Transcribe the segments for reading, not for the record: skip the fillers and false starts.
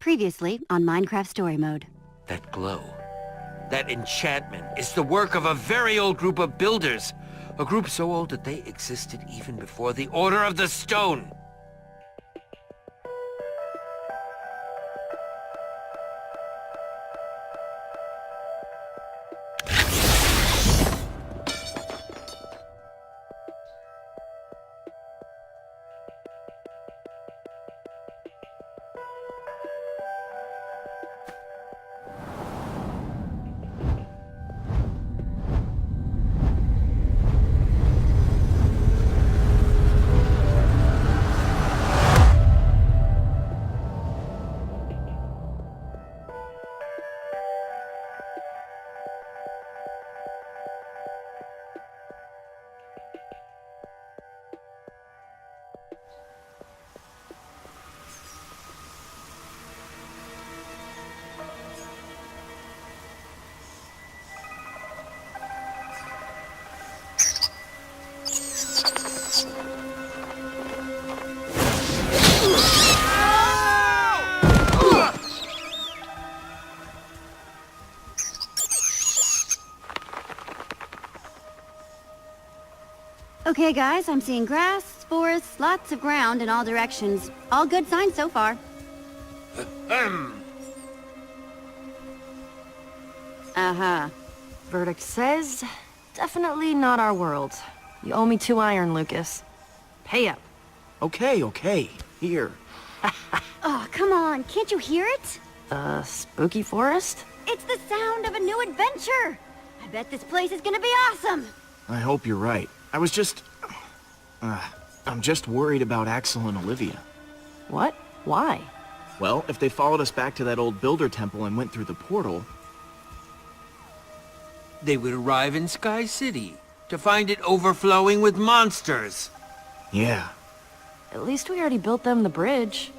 Previously on Minecraft Story Mode. That glow, that enchantment is the work of a very old group of builders. A group so old that they existed even before the Order of the Stone. Okay guys, I'm seeing grass, forests, lots of ground in all directions. All good signs so far. Uh-huh. Verdict says, definitely not our world. You owe me 2 iron, Lucas. Pay up. Okay. Here. Oh, come on, can't you hear it? Spooky forest? It's the sound of a new adventure! I bet this place is gonna be awesome! I hope you're right. I was just... I'm just worried about Axel and Olivia. What? Why? Well, if they followed us back to that old builder temple and went through the portal... They would arrive in Sky City to find it overflowing with monsters. Yeah. At least we already built them the bridge.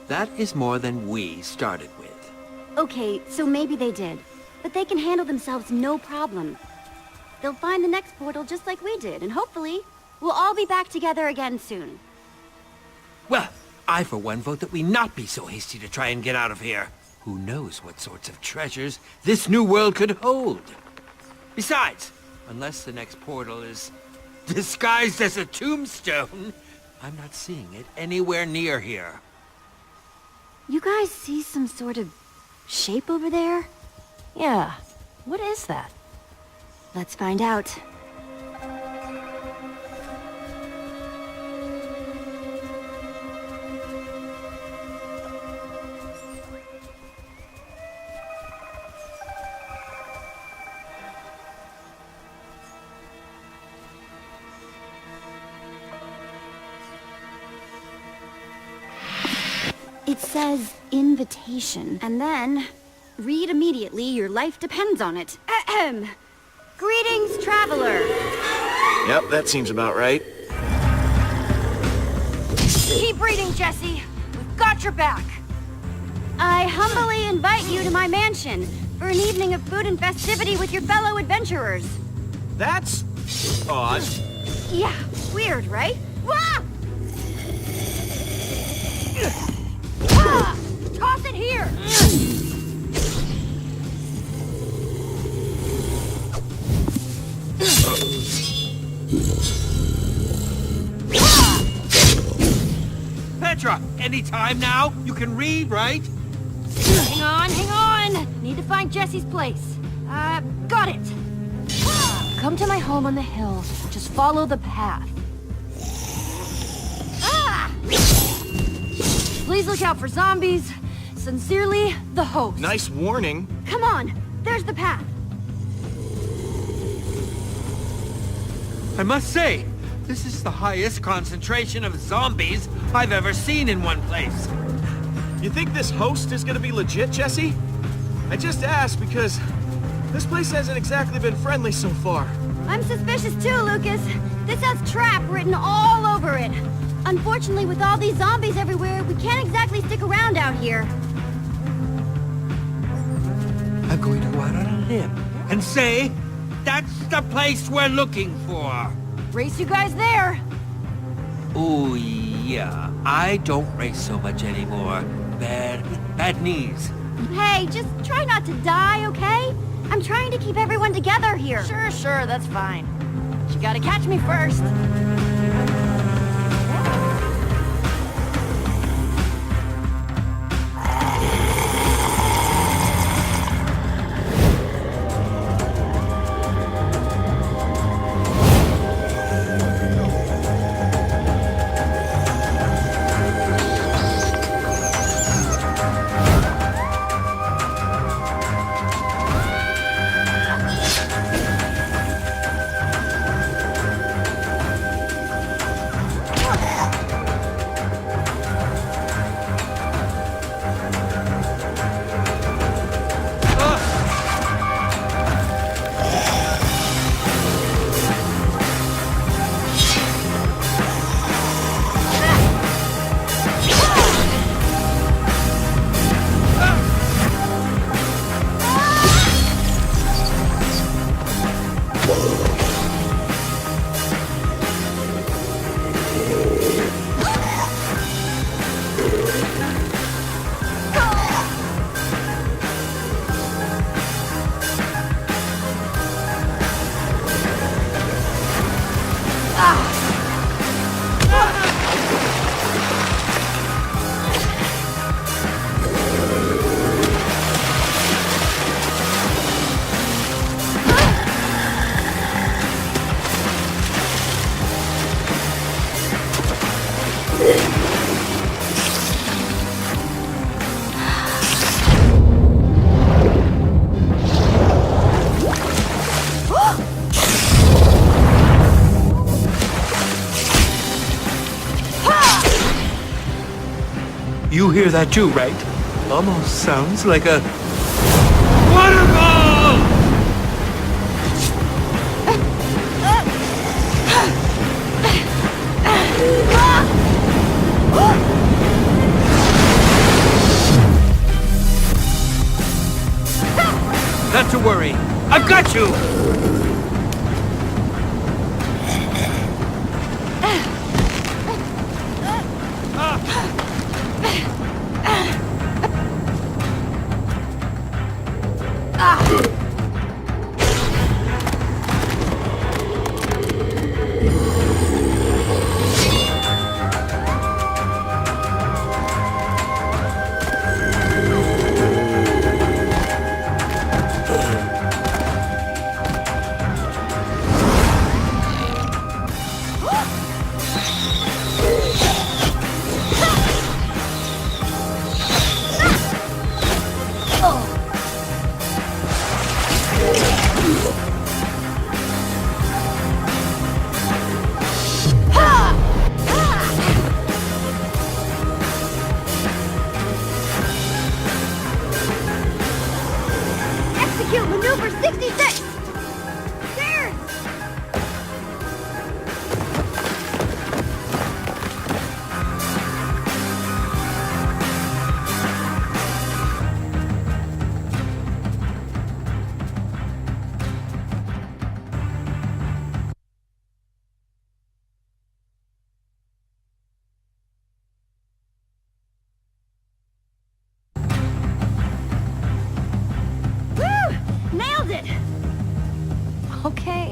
That is more than we started with. Okay, so maybe they did. But they can handle themselves no problem. They'll find the next portal just like we did, and hopefully, we'll all be back together again soon. Well, I for one vote that we not be so hasty to try and get out of here. Who knows what sorts of treasures this new world could hold? Besides, unless the next portal is disguised as a tombstone, I'm not seeing it anywhere near here. You guys see some sort of shape over there? Yeah. What is that? Let's find out. It says invitation, and then read immediately, your life depends on it. Ahem. Greetings, traveler. Yep, that seems about right. Keep reading, Jesse. We've got your back. I humbly invite you to my mansion for an evening of food and festivity with your fellow adventurers. That's... odd. Yeah, weird, right? Wah! Ah! Toss it here! Petra, any time now? You can read, right? Hang on! Need to find Jesse's place. Got it! Come to my home on the hill. Just follow the path. Ah! Please look out for zombies. Sincerely, the host. Nice warning. Come on! There's the path! I must say, this is the highest concentration of zombies I've ever seen in one place. You think this host is gonna be legit, Jesse? I just asked because this place hasn't exactly been friendly so far. I'm suspicious too, Lucas. This has trap written all over it. Unfortunately, with all these zombies everywhere, we can't exactly stick around out here. I'm going to go out on a limb and say that's the place we're looking for. Race you guys there. Oh, yeah. I don't race so much anymore. Bad bad knees. Hey, just try not to die, okay? I'm trying to keep everyone together here. Sure, that's fine. But you gotta catch me first. You hear that too, right? Almost sounds like a waterfall! Not to worry. I've got you! Execute maneuver 66! There! Nailed it!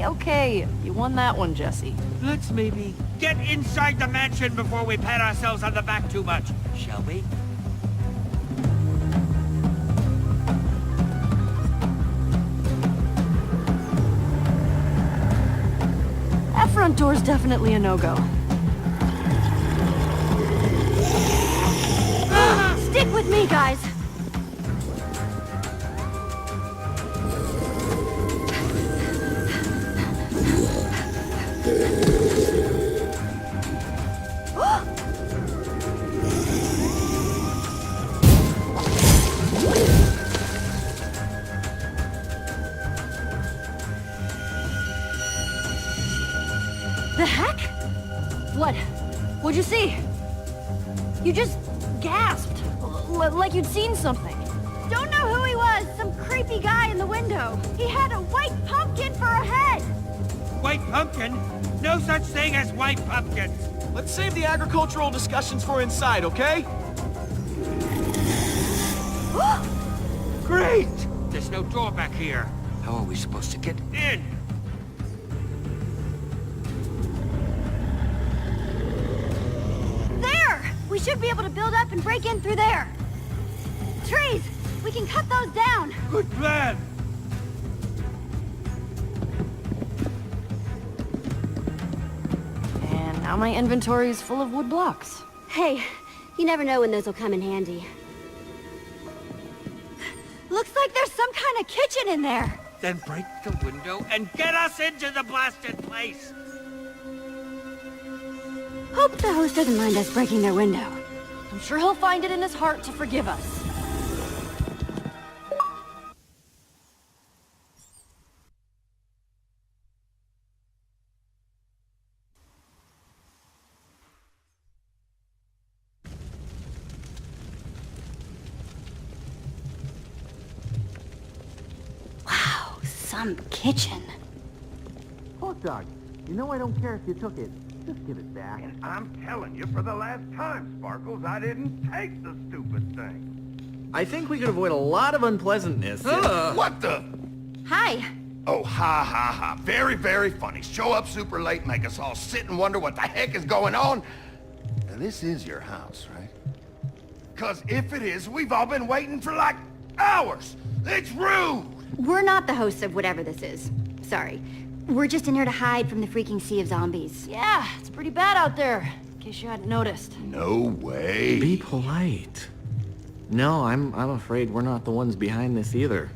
Okay. You won that one, Jesse. Let's maybe get inside the mansion before we pat ourselves on the back too much, shall we? That front door's definitely a no-go. Stick with me, guys. The heck? What? What'd you see? You just gasped. Like you'd seen something. Don't know who he was. Some creepy guy in the window. He had a white pumpkin for a head. White pumpkin? No such thing as white pumpkins. Let's save the agricultural discussions for inside, okay? Wait! There's no door back here. How are we supposed to get in? There! We should be able to build up and break in through there. Trees! We can cut those down. Good plan! And now my inventory is full of wood blocks. Hey, you never know when those will come in handy. Looks like there's some kind of kitchen in there. Then break the window and get us into the blasted place! Hope the host doesn't mind us breaking their window. I'm sure he'll find it in his heart to forgive us. Wow, some kitchen. Hot dog, you know I don't care if you took it. Just give it back. And I'm telling you for the last time, Sparkles, I didn't take the stupid thing. I think we could avoid a lot of unpleasantness. What the? Hi. Oh, ha, ha, ha. Very, very funny. Show up super late, make us all sit and wonder what the heck is going on. Now, this is your house, right? Because if it is, we've all been waiting for like hours. It's rude. We're not the hosts of whatever this is. Sorry. We're just in here to hide from the freaking sea of zombies. Yeah, it's pretty bad out there, in case you hadn't noticed. No way. Be polite. No, I'm afraid we're not the ones behind this either.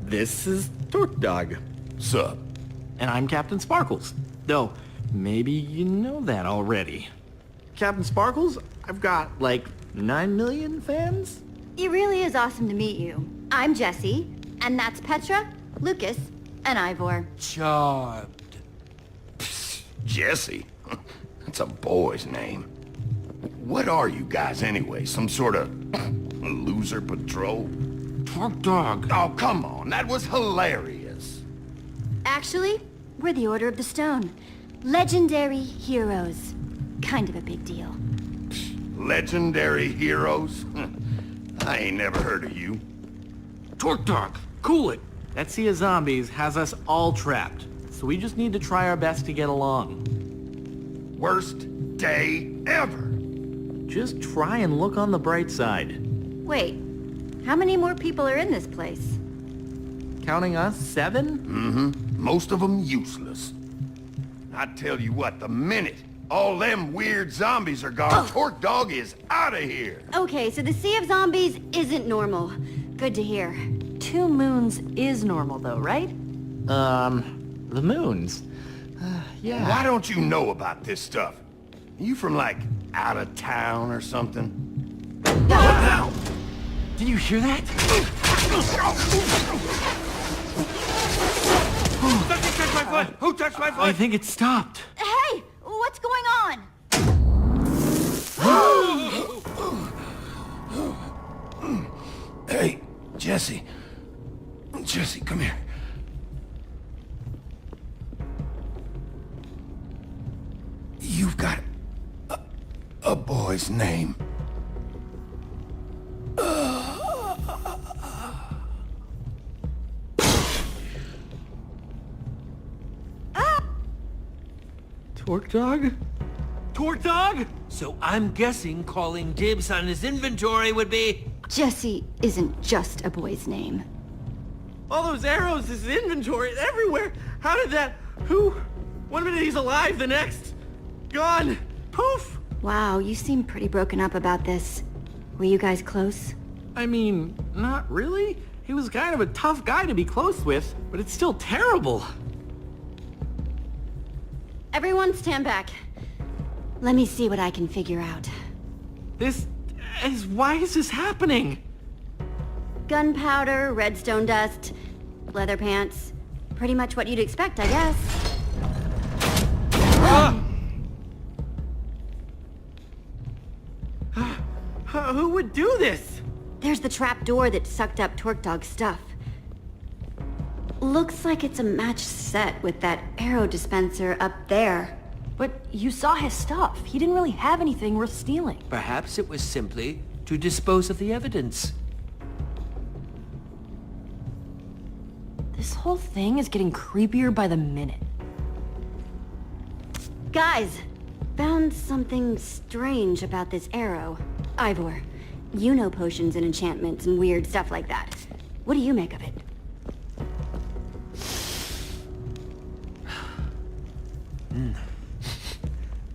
This is Torque Dog. Sup? And I'm Captain Sparkles. Though, maybe you know that already. Captain Sparkles, I've got, like, 9 million fans? It really is awesome to meet you. I'm Jessie, and that's Petra, Lucas, and Ivor. Charmed. Jesse? That's a boy's name. What are you guys anyway? Some sort of loser patrol? Torque Dog. Oh, come on. That was hilarious. Actually, we're the Order of the Stone. Legendary heroes. Kind of a big deal. Legendary heroes? I ain't never heard of you. Torque Dog, cool it. That sea of zombies has us all trapped, so we just need to try our best to get along. Worst day ever. Just try and look on the bright side. Wait, how many more people are in this place? Counting us, 7? Most of them useless. I tell you what, the minute all them weird zombies are gone, Torque Dog is out of here. Okay, so the sea of zombies isn't normal. Good to hear. 2 moons is normal though, right? The moons. Yeah. Why don't you know about this stuff? Are you from, like, out of town or something? Did you hear that? Something touched my foot! Who touched my foot? I think it stopped. Hey, what's going on? Hey, Jesse. Jesse, come here. You've got a boy's name. Torque Dog? Torque Dog? So I'm guessing calling dibs on his inventory would be... Jesse isn't just a boy's name. All those arrows, his inventory, everywhere. How did that... Who? One minute he's alive, the next... Gone. Poof. Wow, you seem pretty broken up about this. Were you guys close? I mean, not really. He was kind of a tough guy to be close with, but it's still terrible. Everyone stand back. Let me see what I can figure out. This is... Why is this happening? Gunpowder, redstone dust, leather pants. Pretty much what you'd expect, I guess. Who would do this? There's the trap door that sucked up Torque Dog's stuff. Looks like it's a matched set with that arrow dispenser up there. But you saw his stuff. He didn't really have anything worth stealing. Perhaps it was simply to dispose of the evidence. This whole thing is getting creepier by the minute. Guys, found something strange about this arrow. Ivor, you know potions and enchantments and weird stuff like that. What do you make of it?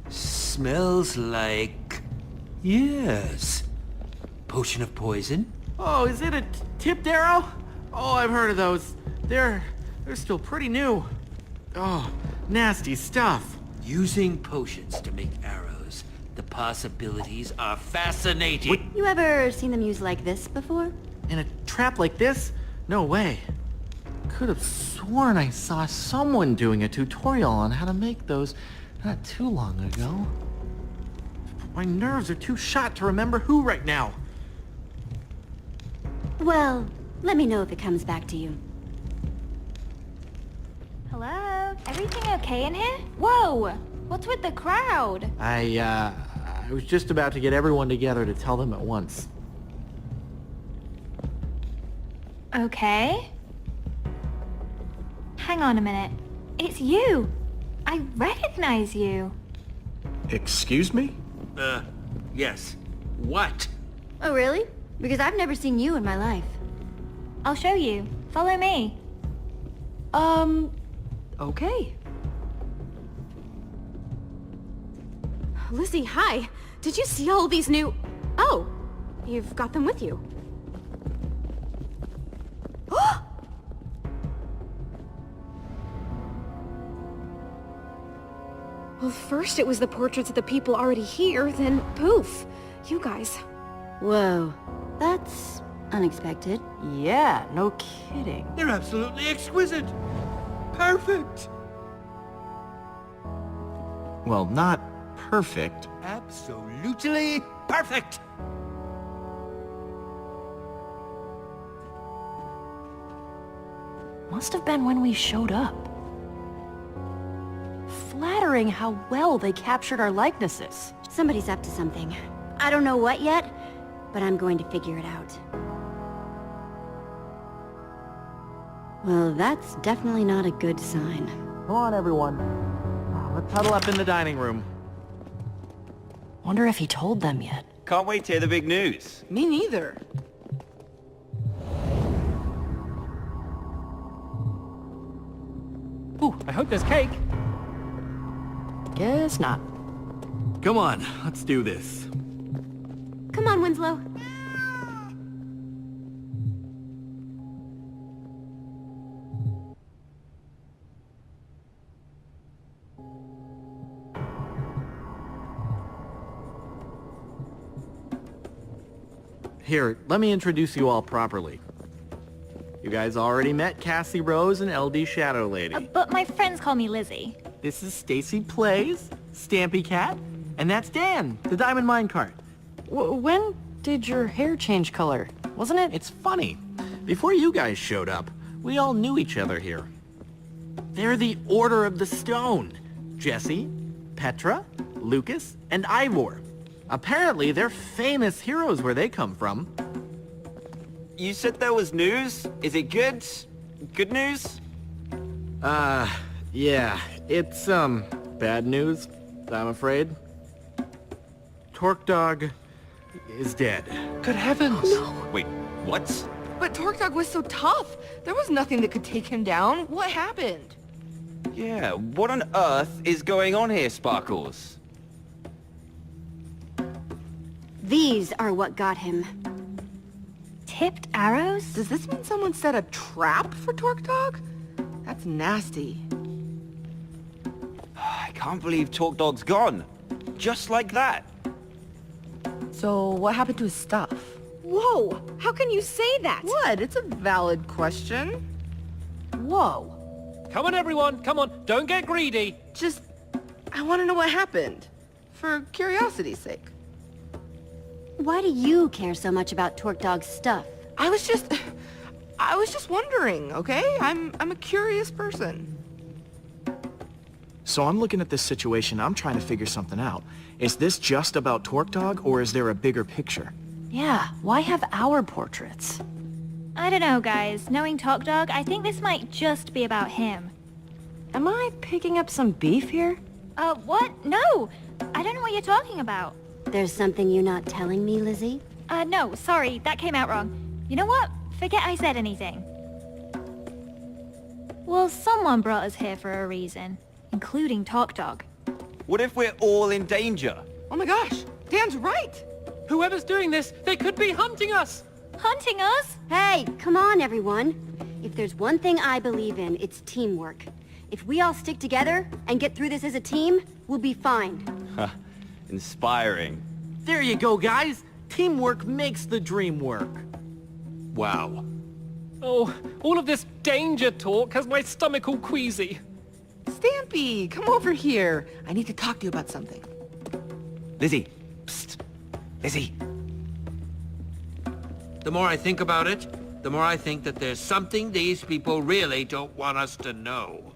Smells like... yes. Potion of poison? Oh, is it a tipped arrow? Oh, I've heard of those. They're still pretty new. Oh, nasty stuff. Using potions to make arrows. The possibilities are fascinating. You ever seen them used like this before? In a trap like this? No way. Could have sworn I saw someone doing a tutorial on how to make those not too long ago. My nerves are too shot to remember who right now. Well, let me know if it comes back to you. Hello? Everything okay in here? Whoa! What's with the crowd? I was just about to get everyone together to tell them at once. Okay. Hang on a minute. It's you! I recognize you. Excuse me? Yes. What? Oh, really? Because I've never seen you in my life. I'll show you. Follow me. Okay. Lizzie, hi. Did you see all these new... Oh, you've got them with you. Well, first it was the portraits of the people already here, then poof, you guys. Whoa, that's unexpected. Yeah, no kidding. They're absolutely exquisite. Perfect. Well, not perfect. Absolutely perfect. Must have been when we showed up. Flattering how well they captured our likenesses. Somebody's up to something. I don't know what yet, but I'm going to figure it out. Well, that's definitely not a good sign. Come on, everyone. Let's huddle up in the dining room. Wonder if he told them yet. Can't wait to hear the big news. Me neither. Ooh, I hope there's cake. Guess not. Come on, let's do this. Come on, Winslow. Here, let me introduce you all properly. You guys already met Cassie Rose and LD Shadow Lady. But my friends call me Lizzie. This is Stacy Plays, Stampy Cat, and that's Dan, the Diamond Minecart. When did your hair change color? Wasn't it? It's funny. Before you guys showed up, we all knew each other here. They're the Order of the Stone. Jesse, Petra, Lucas, and Ivor. Apparently, they're famous heroes where they come from. You said there was news? Is it good? Good news? Yeah. It's, bad news, I'm afraid. Torque Dog is dead. Good heavens! Wait, what? But Torque Dog was so tough. There was nothing that could take him down. What happened? Yeah, what on earth is going on here, Sparkles? These are what got him. Tipped arrows? Does this mean someone set a trap for Torque Dog? That's nasty. I can't believe Torque Dog's gone. Just like that. So what happened to his stuff? Whoa, how can you say that? What? It's a valid question. Whoa. Come on, everyone. Come on. Don't get greedy. Just, I want to know what happened. For curiosity's sake. Why do you care so much about Torque Dog's stuff? I was just wondering, okay? I'm a curious person. So I'm looking at this situation, I'm trying to figure something out. Is this just about Torque Dog, or is there a bigger picture? Yeah, why have our portraits? I don't know, guys. Knowing Talk Dog, I think this might just be about him. Am I picking up some beef here? What? No! I don't know what you're talking about. There's something you're not telling me, Lizzie? No, sorry, that came out wrong. You know what? Forget I said anything. Well, someone brought us here for a reason, including Talk Dog. What if we're all in danger? Oh my gosh, Dan's right. Whoever's doing this, they could be hunting us! Hunting us? Hey, come on, everyone. If there's one thing I believe in, it's teamwork. If we all stick together and get through this as a team, we'll be fine. Inspiring. There you go, guys. Teamwork makes the dream work. Wow. Oh, all of this danger talk has my stomach all queasy. Stampy, come over here. I need to talk to you about something. Lizzie. Psst. Lizzie. The more I think about it, the more I think that there's something these people really don't want us to know.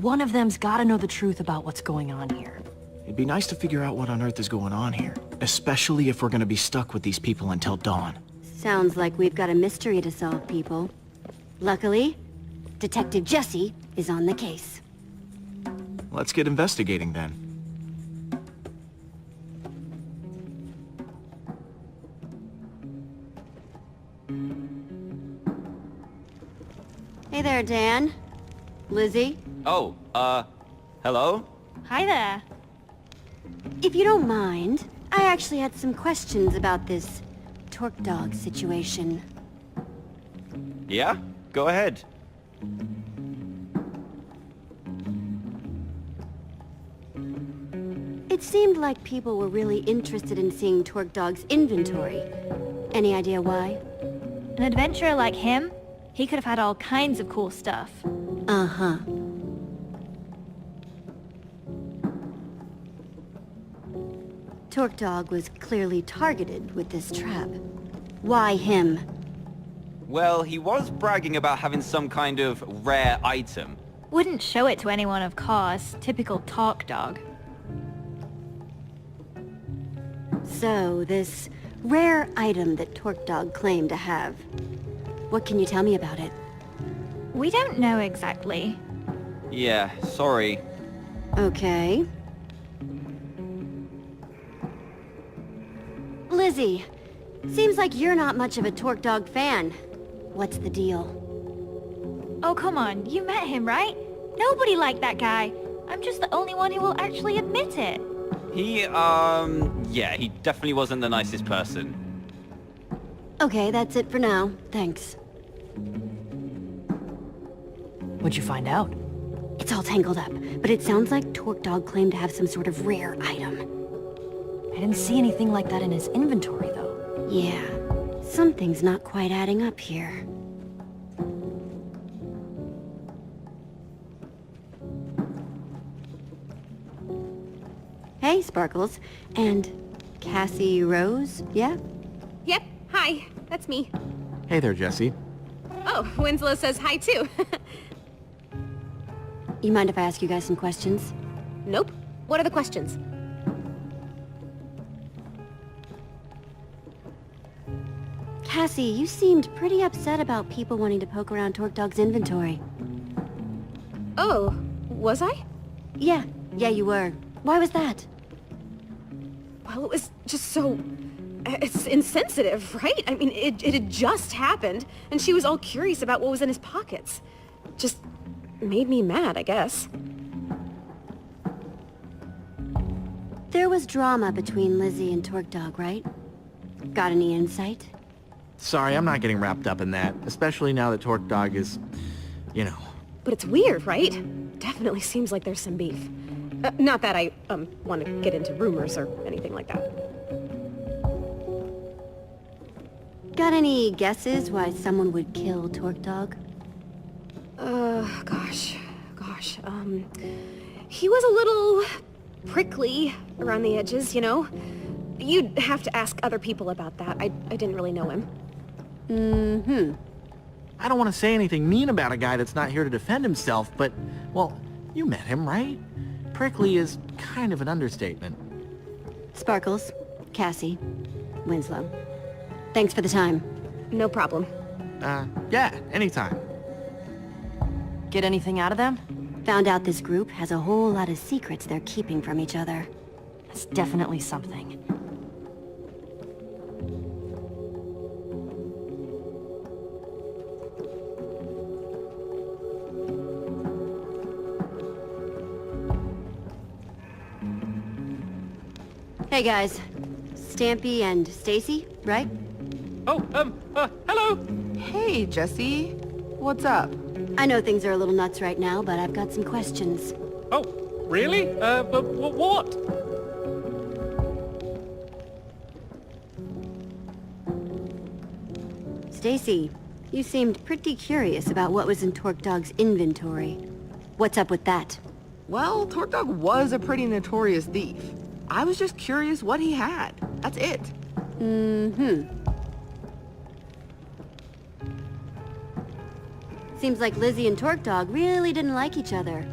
One of them's gotta know the truth about what's going on here. It'd be nice to figure out what on earth is going on here. Especially if we're gonna be stuck with these people until dawn. Sounds like we've got a mystery to solve, people. Luckily, Detective Jesse is on the case. Let's get investigating then. Hey there, Dan. Lizzie? Oh, hello? Hi there. If you don't mind, I actually had some questions about this Torque Dog situation. Yeah? Go ahead. It seemed like people were really interested in seeing Torque Dog's inventory. Any idea why? An adventurer like him, he could have had all kinds of cool stuff. Uh-huh. Torque Dog was clearly targeted with this trap. Why him? Well, he was bragging about having some kind of rare item. Wouldn't show it to anyone, of course. Typical Talk Dog. So, this rare item that Torque Dog claimed to have. What can you tell me about it? We don't know exactly. Yeah, sorry. Okay. Lizzie, seems like you're not much of a Torque Dog fan. What's the deal? Oh, come on. You met him, right? Nobody liked that guy. I'm just the only one who will actually admit it. Yeah, he definitely wasn't the nicest person. Okay, that's it for now. Thanks. What'd you find out? It's all tangled up, but it sounds like Torque Dog claimed to have some sort of rare item. I didn't see anything like that in his inventory, though. Yeah, something's not quite adding up here. Hey, Sparkles. And Cassie Rose, yeah? Yep, hi. That's me. Hey there, Jesse. Oh, Winslow says hi too. You mind if I ask you guys some questions? Nope. What are the questions? Cassie, you seemed pretty upset about people wanting to poke around Torque Dog's inventory. Oh, was I? Yeah, you were. Why was that? Well, it was just so... It's insensitive, right? I mean, it had just happened, and she was all curious about what was in his pockets. Just made me mad, I guess. There was drama between Lizzie and Torque Dog, right? Got any insight? Sorry, I'm not getting wrapped up in that, especially now that Torque Dog is, you know. But it's weird, right? Definitely seems like there's some beef. Not that I, want to get into rumors or anything like that. Got any guesses why someone would kill Torque Dog? Gosh. He was a little prickly around the edges, you know? You'd have to ask other people about that. I didn't really know him. Mm-hmm. I don't want to say anything mean about a guy that's not here to defend himself, but, well, you met him, right? Prickly is kind of an understatement. Sparkles, Cassie, Winslow. Thanks for the time. No problem. Yeah, anytime. Get anything out of them? Found out this group has a whole lot of secrets they're keeping from each other. That's definitely something. Hey guys, Stampy and Stacy, right? Oh, hello! Hey, Jesse. What's up? I know things are a little nuts right now, but I've got some questions. Oh, really? But what? Stacy, you seemed pretty curious about what was in Torque Dog's inventory. What's up with that? Well, Torque Dog was a pretty notorious thief. I was just curious what he had. That's it. Seems like Lizzie and Torque Dog really didn't like each other.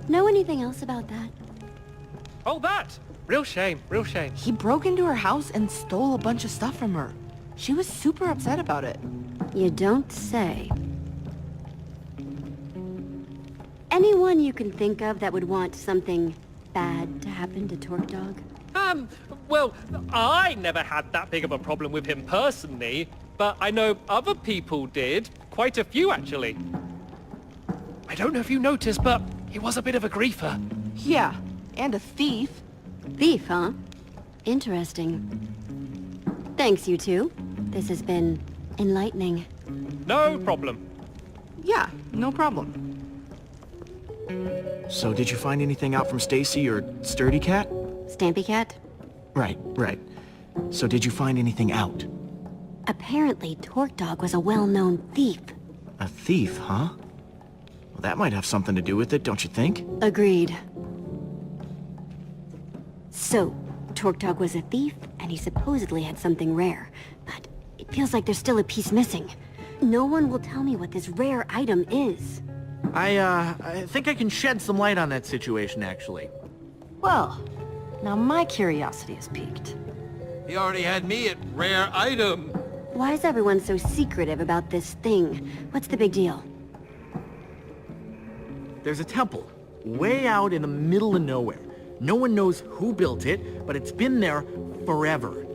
Know anything else about that? Oh, that! Real shame, real shame. He broke into her house and stole a bunch of stuff from her. She was super upset about it. You don't say. Anyone you can think of that would want something bad to happen to Torque Dog? Well, I never had that big of a problem with him personally, but I know other people did. Quite a few, actually. I don't know if you noticed, but he was a bit of a griefer. Yeah, and a thief. Thief, huh? Interesting. Thanks, you two. This has been enlightening. No problem. Yeah, no problem. So did you find anything out from Stacy or Sturdy Cat? Stampy Cat? Right. So did you find anything out? Apparently, Torque Dog was a well-known thief. A thief, huh? Well, that might have something to do with it, don't you think? Agreed. So, Torque Dog was a thief, and he supposedly had something rare. But it feels like there's still a piece missing. No one will tell me what this rare item is. I think I can shed some light on that situation, actually. Well, now my curiosity is piqued. He already had me at rare item. Why is everyone so secretive about this thing? What's the big deal? There's a temple, way out in the middle of nowhere. No one knows who built it, but it's been there forever.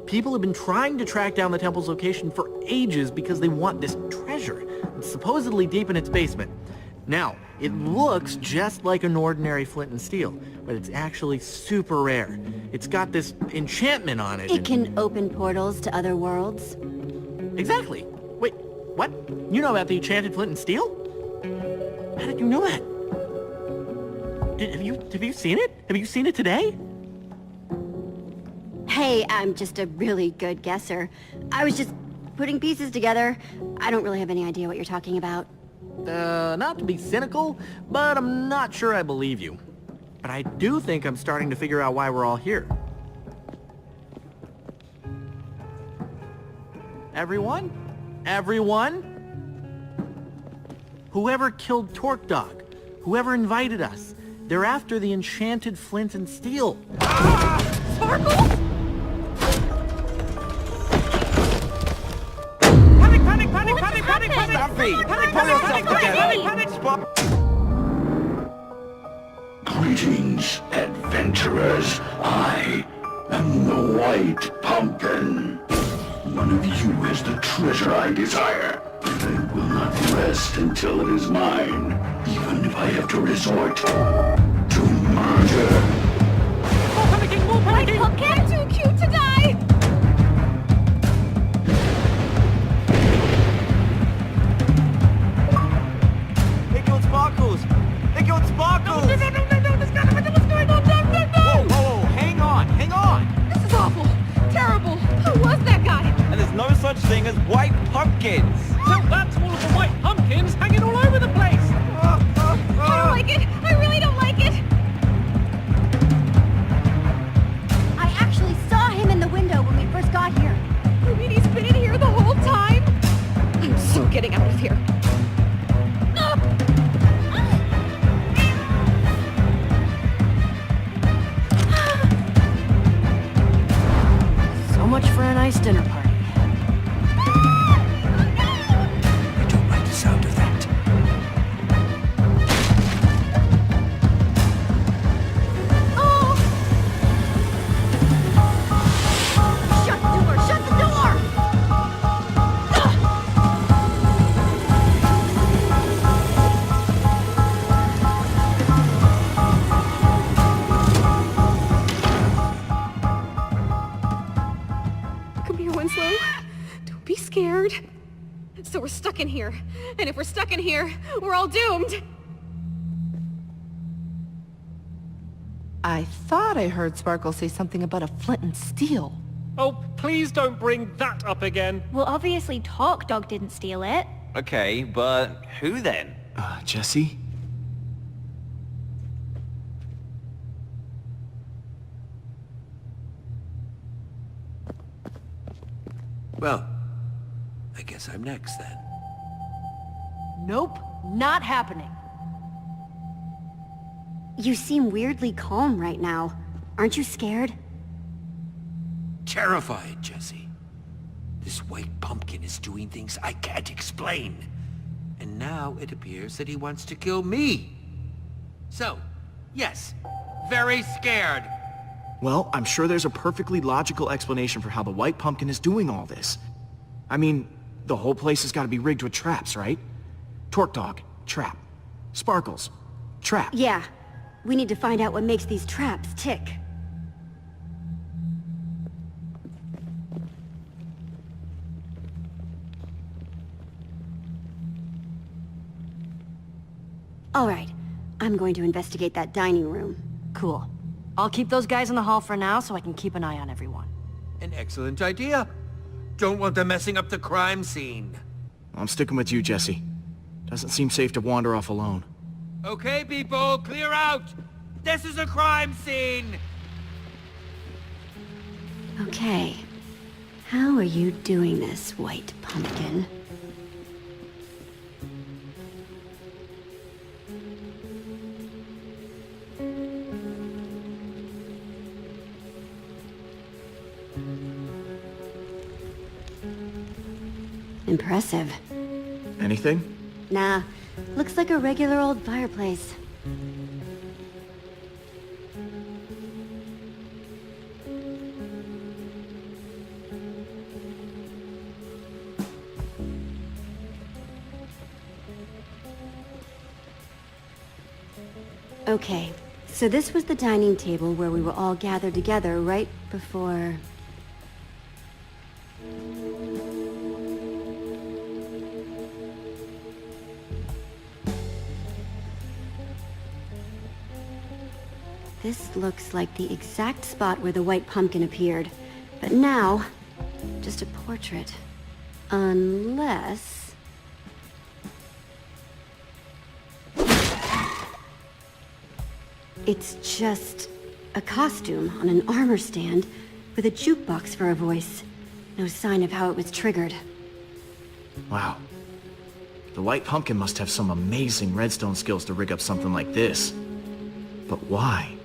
People have been trying to track down the temple's location for ages because they want this treasure. It's supposedly deep in its basement. Now, it looks just like an ordinary flint and steel, but it's actually super rare. It's got this enchantment on it. It can open portals to other worlds. Exactly. Wait, what? You know about the enchanted flint and steel? How did you know that? Have you seen it? Have you seen it today? Hey, I'm just a really good guesser. I was just putting pieces together. I don't really have any idea what you're talking about. Not to be cynical, but I'm not sure I believe you. But I do think I'm starting to figure out why we're all here. Everyone? Whoever killed Torque Dog, whoever invited us, they're after the enchanted flint and steel. Sparkles? Panic! Stuffy! Pull yourself together! Greetings, adventurers. I am the White Pumpkin. One of you is the treasure I desire. I will not rest until it is mine, even if I have to resort to murder. More panicking! White Pumpkin, too cute to die! Sparkles! They killed Sparkles! No, this kind of what's going on? No! Whoa, hang on! This is awful, terrible. Who was that guy? And there's no such thing as white pumpkins! So that's all of the white pumpkins hanging all over the place! I don't like it. I really don't like it. I actually saw him in the window when we first got here. You mean he's been in here the whole time? I'm so getting out of here. So much for a nice dinner party. scared. So we're stuck in here. And if we're stuck in here, we're all doomed. I thought I heard Sparkle say something about a flint and steel. Oh, please don't bring that up again. Well, obviously Talk Dog didn't steal it. Okay, but who then? Jesse? Well, I guess I'm next then. Nope, not happening. You seem weirdly calm right now. Aren't you scared? Terrified, Jesse. This white pumpkin is doing things I can't explain. And now it appears that he wants to kill me. So, yes, very scared. Well, I'm sure there's a perfectly logical explanation for how the white pumpkin is doing all this. I mean, the whole place has got to be rigged with traps, right? Torque Dog, trap. Sparkles, trap. Yeah. We need to find out what makes these traps tick. All right. I'm going to investigate that dining room. Cool. I'll keep those guys in the hall for now so I can keep an eye on everyone. An excellent idea. Don't want them messing up the crime scene. I'm sticking with you, Jesse. Doesn't seem safe to wander off alone. Okay, people, clear out! This is a crime scene! Okay. How are you doing this, white pumpkin? Impressive. Anything? Nah, looks like a regular old fireplace. Okay, so this was the dining table where we were all gathered together right before... This looks like the exact spot where the white pumpkin appeared. But now, just a portrait. Unless... It's just a costume on an armor stand with a jukebox for a voice. No sign of how it was triggered. Wow. The white pumpkin must have some amazing redstone skills to rig up something like this. But why?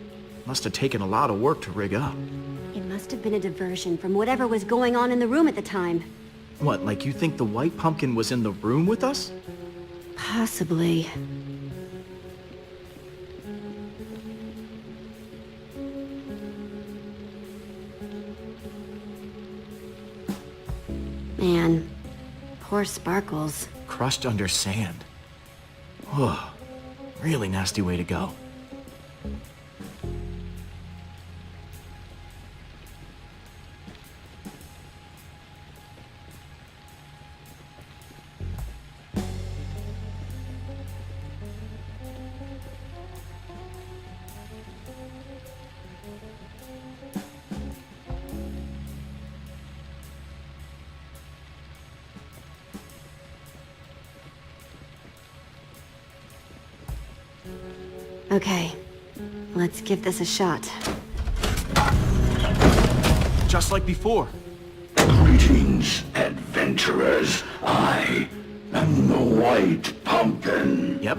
Must have taken a lot of work to rig up. It must have been a diversion from whatever was going on in the room at the time. What, like you think the white pumpkin was in the room with us? Possibly. Man, poor Sparkles. Crushed under sand. Whoa, really nasty way to go. Okay, let's give this a shot. Just like before. Greetings, adventurers. I am the white pumpkin. Yep.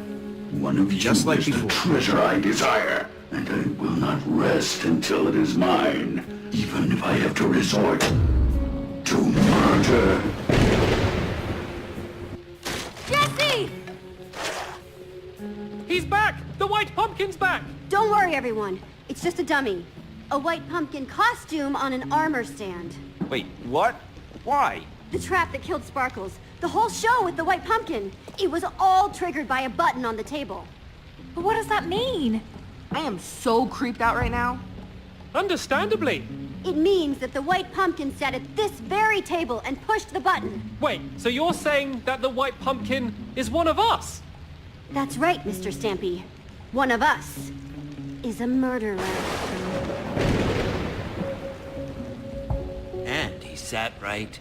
One of you Just like is before. the treasure I desire, and I will not rest until it is mine, even if I have to resort to murder. Jesse! He's back! The white pumpkin's back! Don't worry, everyone. It's just a dummy. A white pumpkin costume on an armor stand. Wait, what? Why? The trap that killed Sparkles. The whole show with the white pumpkin. It was all triggered by a button on the table. But what does that mean? I am so creeped out right now. Understandably. It means that the white pumpkin sat at this very table and pushed the button. Wait, so you're saying that the white pumpkin is one of us? That's right, Mr. Stampy. One of us is a murderer. And he sat right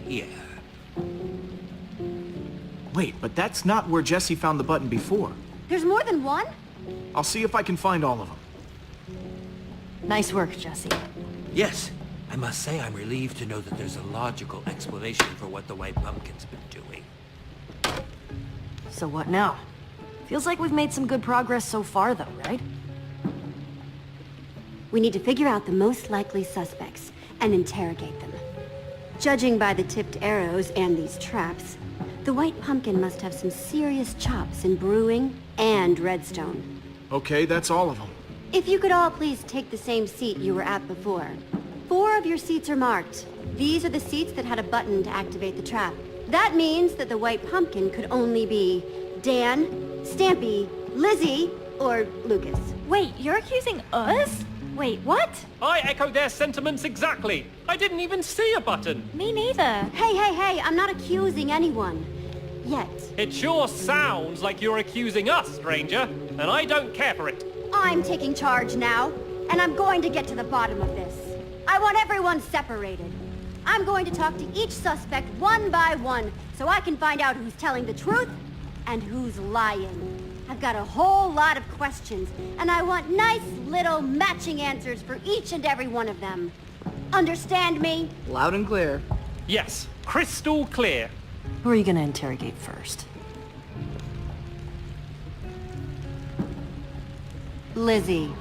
here. Wait, but that's not where Jesse found the button before. There's more than one? I'll see if I can find all of them. Nice work, Jesse. Yes, I must say I'm relieved to know that there's a logical explanation for what the white pumpkin's been doing. So what now? Feels like we've made some good progress so far, though, right? We need to figure out the most likely suspects and interrogate them. Judging by the tipped arrows and these traps, the white pumpkin must have some serious chops in brewing and redstone. Okay, that's all of them. If you could all please take the same seat you were at before. 4 of your seats are marked. These are the seats that had a button to activate the trap. That means that the white pumpkin could only be Dan, Stampy, Lizzie, or Lucas. Wait, you're accusing us? Wait, what? I echo their sentiments exactly. I didn't even see a button. Me neither. Hey, I'm not accusing anyone. Yet. It sure sounds like you're accusing us, stranger, and I don't care for it. I'm taking charge now, and I'm going to get to the bottom of this. I want everyone separated. I'm going to talk to each suspect one by one, so I can find out who's telling the truth and who's lying. I've got a whole lot of questions, and I want nice little matching answers for each and every one of them. Understand me? Loud and clear. Yes, crystal clear. Who are you gonna interrogate first? Lizzie.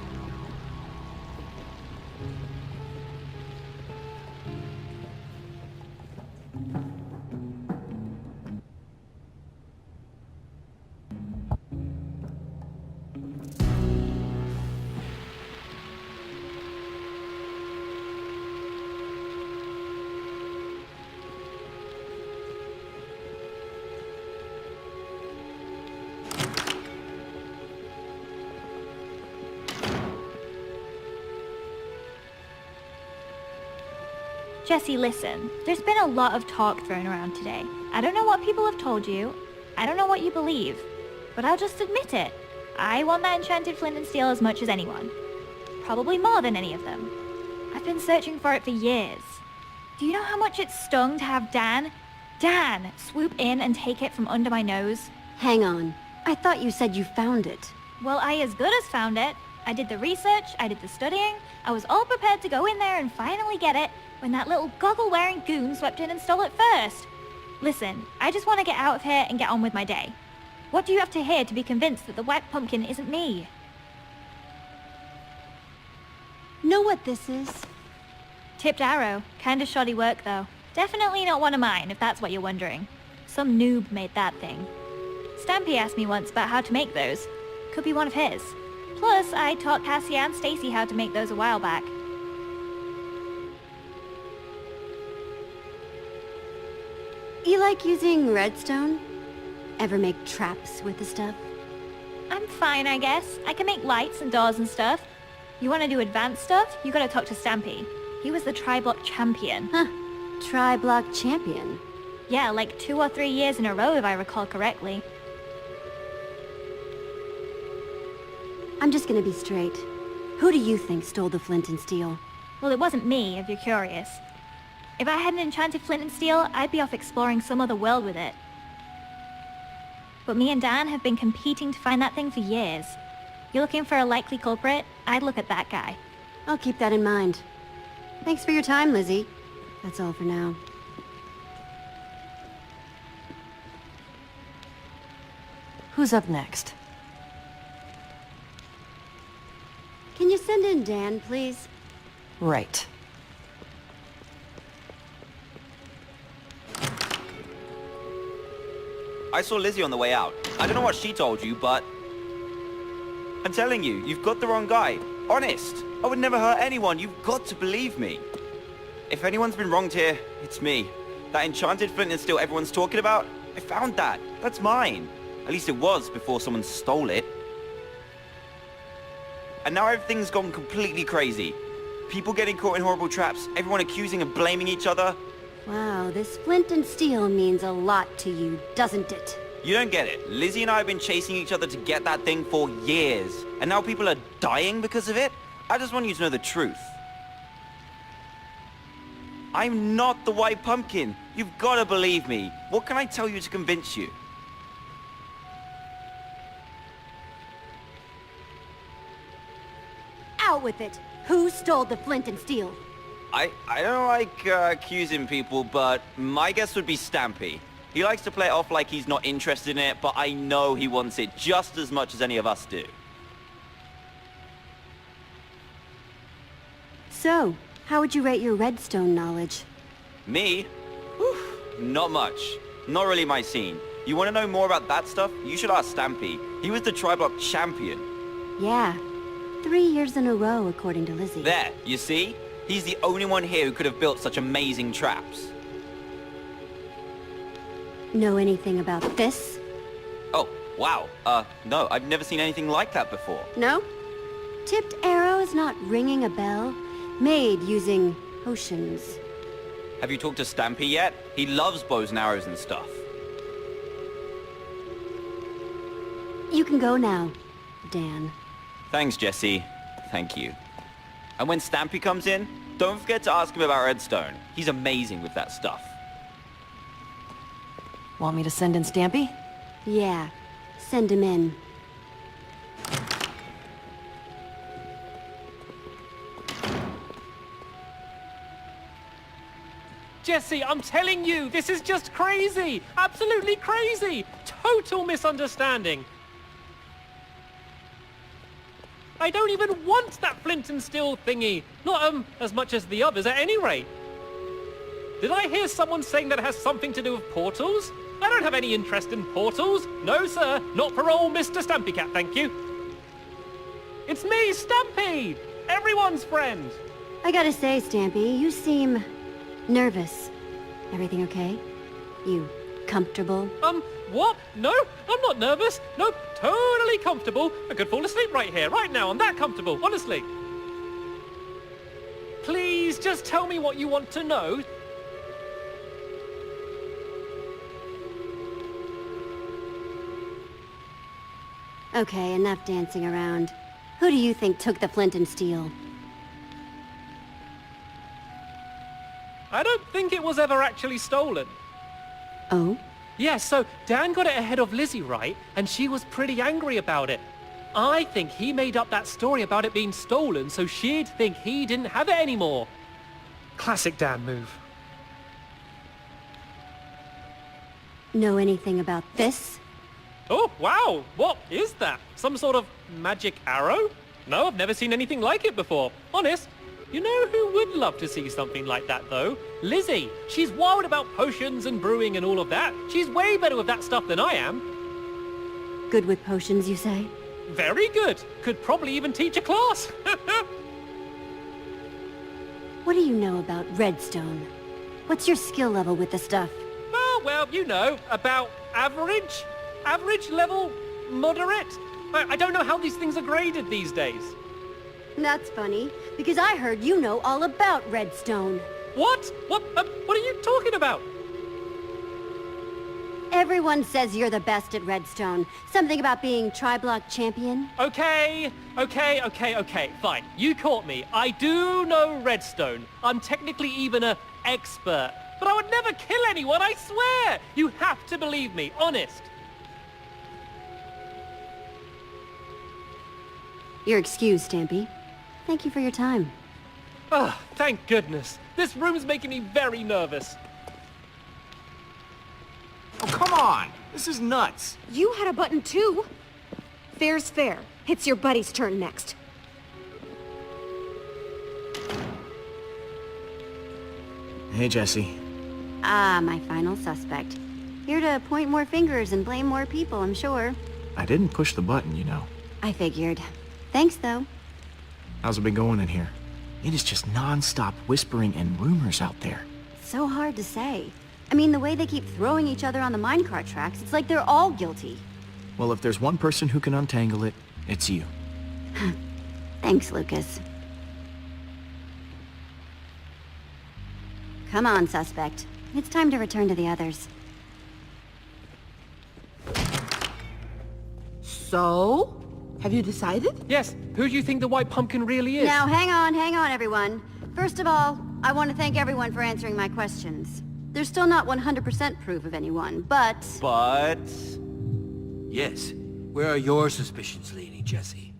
Jesse, listen. There's been a lot of talk thrown around today. I don't know what people have told you. I don't know what you believe. But I'll just admit it. I want that enchanted flint and steel as much as anyone. Probably more than any of them. I've been searching for it for years. Do you know how much it stung to have Dan, swoop in and take it from under my nose? Hang on. I thought you said you found it. Well, I as good as found it. I did the research, I did the studying, I was all prepared to go in there and finally get it when that little goggle-wearing goon swept in and stole it first. Listen, I just want to get out of here and get on with my day. What do you have to hear to be convinced that the white pumpkin isn't me? Know what this is? Tipped arrow. Kinda shoddy work, though. Definitely not one of mine, if that's what you're wondering. Some noob made that thing. Stampy asked me once about how to make those. Could be one of his. Plus, I taught Cassie and Stacy how to make those a while back. You like using redstone? Ever make traps with the stuff? I'm fine, I guess. I can make lights and doors and stuff. You want to do advanced stuff? You gotta talk to Stampy. He was the tri-block champion. Huh. Tri-block champion? Yeah, like 2 or 3 years in a row if I recall correctly. I'm just gonna be straight. Who do you think stole the flint and steel? Well, it wasn't me, if you're curious. If I had an enchanted flint and steel, I'd be off exploring some other world with it. But me and Dan have been competing to find that thing for years. You're looking for a likely culprit? I'd look at that guy. I'll keep that in mind. Thanks for your time, Lizzie. That's all for now. Who's up next? Can you send in Dan, please? Right. I saw Lizzie on the way out. I don't know what she told you, but... I'm telling you, you've got the wrong guy. Honest. I would never hurt anyone. You've got to believe me. If anyone's been wronged here, it's me. That enchanted flint and steel everyone's talking about, I found that. That's mine. At least it was before someone stole it. And now everything's gone completely crazy. People getting caught in horrible traps, everyone accusing and blaming each other. Wow, this flint and steel means a lot to you, doesn't it? You don't get it. Lizzie and I have been chasing each other to get that thing for years. And now people are dying because of it? I just want you to know the truth. I'm not the White Pumpkin. You've got to believe me. What can I tell you to convince you? Out with it! Who stole the flint and steel? I don't like accusing people, but my guess would be Stampy. He likes to play it off like he's not interested in it, but I know he wants it just as much as any of us do. So, how would you rate your redstone knowledge? Me? Whew, not much. Not really my scene. You want to know more about that stuff? You should ask Stampy. He was the Tri-Block champion. Yeah. 3 years in a row, according to Lizzie. There, you see? He's the only one here who could have built such amazing traps. Know anything about this? Oh, wow. No, I've never seen anything like that before. No? Tipped arrows not ringing a bell? Made using potions. Have you talked to Stampy yet? He loves bows and arrows and stuff. You can go now, Dan. Thanks, Jesse. Thank you. And when Stampy comes in, don't forget to ask him about redstone. He's amazing with that stuff. Want me to send in Stampy? Yeah. Send him in. Jesse, I'm telling you, this is just crazy! Absolutely crazy! Total misunderstanding! I don't even want that flint and steel thingy! Not, as much as the others at any rate! Did I hear someone saying that it has something to do with portals? I don't have any interest in portals! No, sir! Not for old Mr. Stampy Cat, thank you! It's me, Stampy! Everyone's friend! I gotta say, Stampy, you seem nervous. Everything okay? You comfortable? What? No, I'm not nervous. No, totally comfortable. I could fall asleep right here, right now. I'm that comfortable, honestly. Please, just tell me what you want to know. Okay, enough dancing around. Who do you think took the flint and steel? I don't think it was ever actually stolen. Oh? Yeah, so Dan got it ahead of Lizzie, right? And she was pretty angry about it. I think he made up that story about it being stolen so she'd think he didn't have it anymore. Classic Dan move. Know anything about this? Oh, wow! What is that? Some sort of magic arrow? No, I've never seen anything like it before. Honest. You know who would love to see something like that, though? Lizzie. She's wild about potions and brewing and all of that. She's way better with that stuff than I am. Good with potions, you say? Very good. Could probably even teach a class. What do you know about redstone? What's your skill level with the stuff? Oh, well, you know, about average? Average level? Moderate? I don't know how these things are graded these days. That's funny, because I heard you know all about redstone. What? What are you talking about? Everyone says you're the best at redstone. Something about being Tri-Block champion? Okay, fine. You caught me. I do know redstone. I'm technically even an expert. But I would never kill anyone, I swear! You have to believe me, honest. You're excused, Stampy. Thank you for your time. Ah, thank goodness. This room's making me very nervous. Oh, come on! This is nuts! You had a button too. Fair's fair. It's your buddy's turn next. Hey, Jesse. Ah, my final suspect. Here to point more fingers and blame more people, I'm sure. I didn't push the button, you know. I figured. Thanks, though. How's it been going in here? It is just non-stop whispering and rumors out there. So hard to say. I mean, the way they keep throwing each other on the minecart tracks, it's like they're all guilty. Well, if there's one person who can untangle it, it's you. Thanks, Lucas. Come on, suspect. It's time to return to the others. So? Have you decided? Yes, who do you think the white pumpkin really is? Now, hang on, everyone. First of all, I want to thank everyone for answering my questions. There's still not 100% proof of anyone, but... But... Yes. Where are your suspicions leaning, Jesse?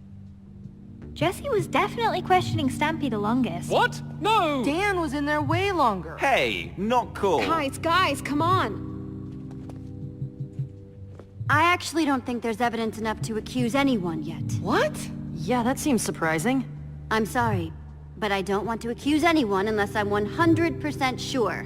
Jesse was definitely questioning Stampy the longest. What? No! Dan was in there way longer. Hey, not cool. Guys, come on. I actually don't think there's evidence enough to accuse anyone yet. What? Yeah, that seems surprising. I'm sorry, but I don't want to accuse anyone unless I'm 100% sure.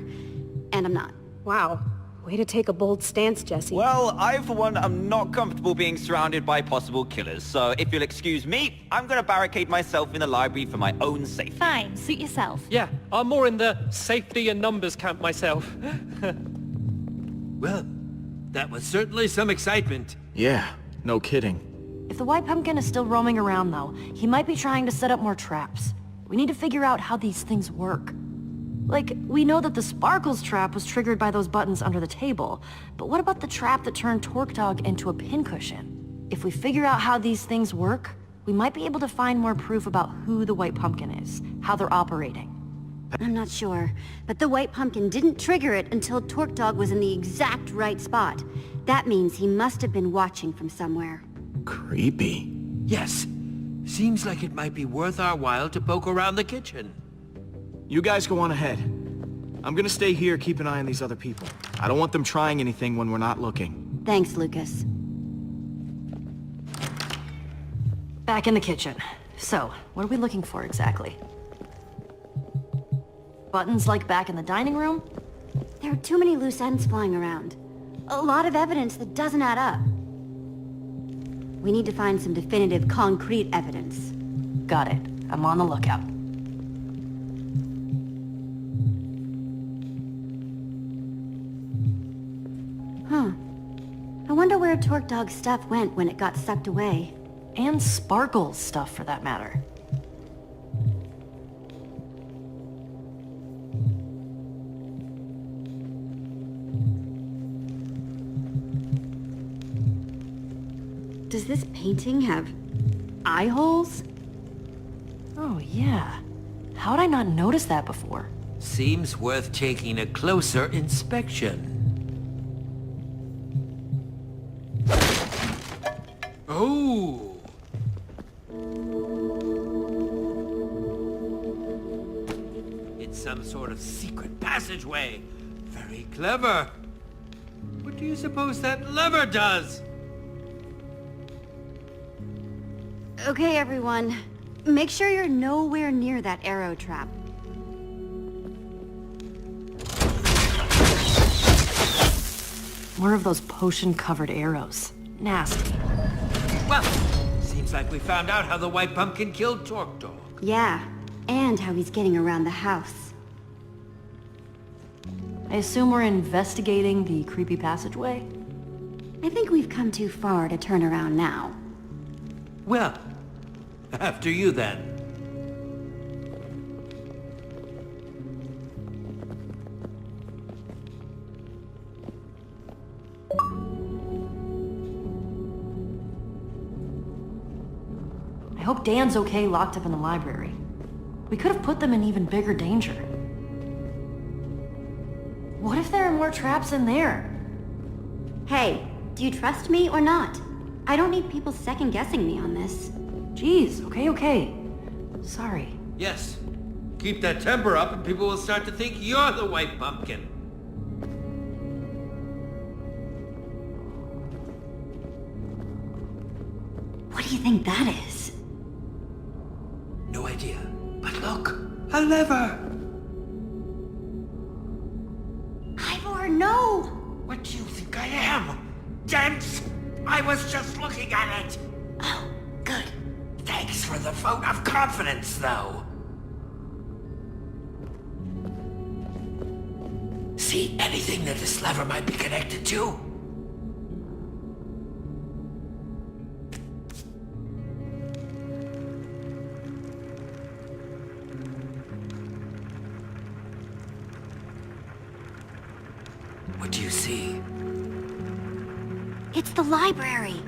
And I'm not. Wow. Way to take a bold stance, Jesse. Well, I, for one, am not comfortable being surrounded by possible killers, so if you'll excuse me, I'm gonna barricade myself in the library for my own safety. Fine, suit yourself. Yeah, I'm more in the safety and numbers camp myself. Well, that was certainly some excitement. Yeah, no kidding. If the white pumpkin is still roaming around, though, he might be trying to set up more traps. We need to figure out how these things work. Like, we know that the Sparkles trap was triggered by those buttons under the table, but what about the trap that turned Torque Dog into a pincushion? If we figure out how these things work, we might be able to find more proof about who the white pumpkin is, how they're operating. I'm not sure, but the white pumpkin didn't trigger it until Torque Dog was in the exact right spot. That means he must have been watching from somewhere. Creepy. Yes. Seems like it might be worth our while to poke around the kitchen. You guys go on ahead. I'm gonna stay here, keep an eye on these other people. I don't want them trying anything when we're not looking. Thanks, Lucas. Back in the kitchen. So, what are we looking for exactly? Buttons like back in the dining room? There are too many loose ends flying around. A lot of evidence that doesn't add up. We need to find some definitive, concrete evidence. Got it. I'm on the lookout. Huh. I wonder where Torque Dog's stuff went when it got sucked away. And Sparkle's stuff, for that matter. Does this painting have eye holes? Oh, yeah. How'd I not notice that before? Seems worth taking a closer inspection. Oh! It's some sort of secret passageway. Very clever. What do you suppose that lever does? Okay, everyone. Make sure you're nowhere near that arrow trap. More of those potion-covered arrows. Nasty. Well, seems like we found out how the white pumpkin killed Torque Dog. Yeah, and how he's getting around the house. I assume we're investigating the creepy passageway? I think we've come too far to turn around now. Well, after you then. I hope Dan's okay locked up in the library. We could have put them in even bigger danger. What if there are more traps in there? Hey, do you trust me or not? I don't need people second-guessing me on this. Jeez, okay. Sorry. Yes. Keep that temper up and people will start to think you're the white pumpkin. What do you think that is? No idea. But look, a lever! Ivor, no! What do you think I am? Dense? I was just looking at it! Oh, good. Thanks for the vote of confidence, though. See anything that this lever might be connected to? It's the library.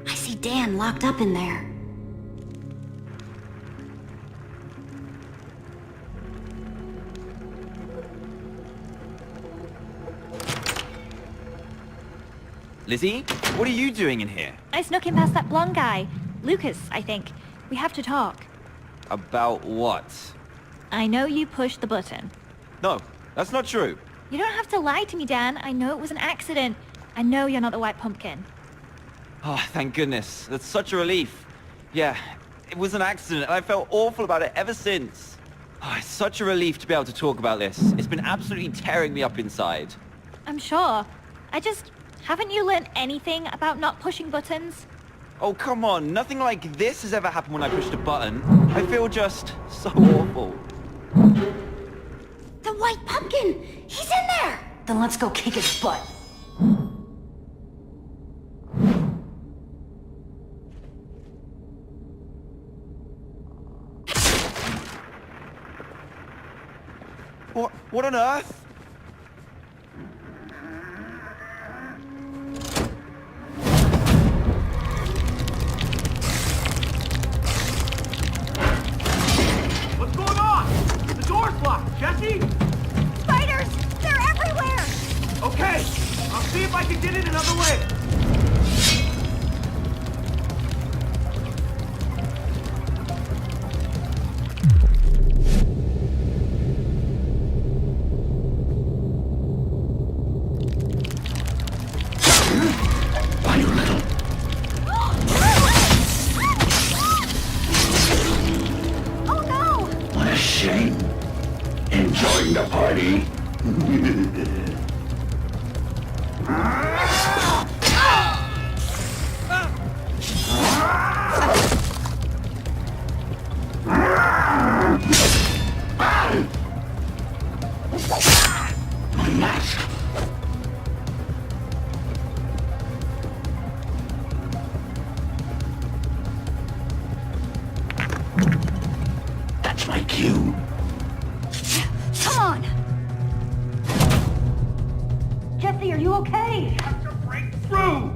I see Dan locked up in there. Lizzie, what are you doing in here? I snuck in past that blonde guy. Lucas, I think. We have to talk. About what? I know you pushed the button. No, that's not true. You don't have to lie to me, Dan. I know it was an accident. I know you're not the White Pumpkin. Oh, thank goodness. That's such a relief. Yeah, it was an accident, and I felt awful about it ever since. Oh, it's such a relief to be able to talk about this. It's been absolutely tearing me up inside. I'm sure. Haven't you learned anything about not pushing buttons? Oh, come on. Nothing like this has ever happened when I pushed a button. I feel just so awful. The White Pumpkin! He's in there! Then let's go kick his butt. What on earth? What's going on? The door's locked, Jesse! Spiders! They're everywhere! Okay, I'll see if I can get in another way. Enjoying the party? My mask. That's my cue. Come on! Jesse, are you okay? To break through!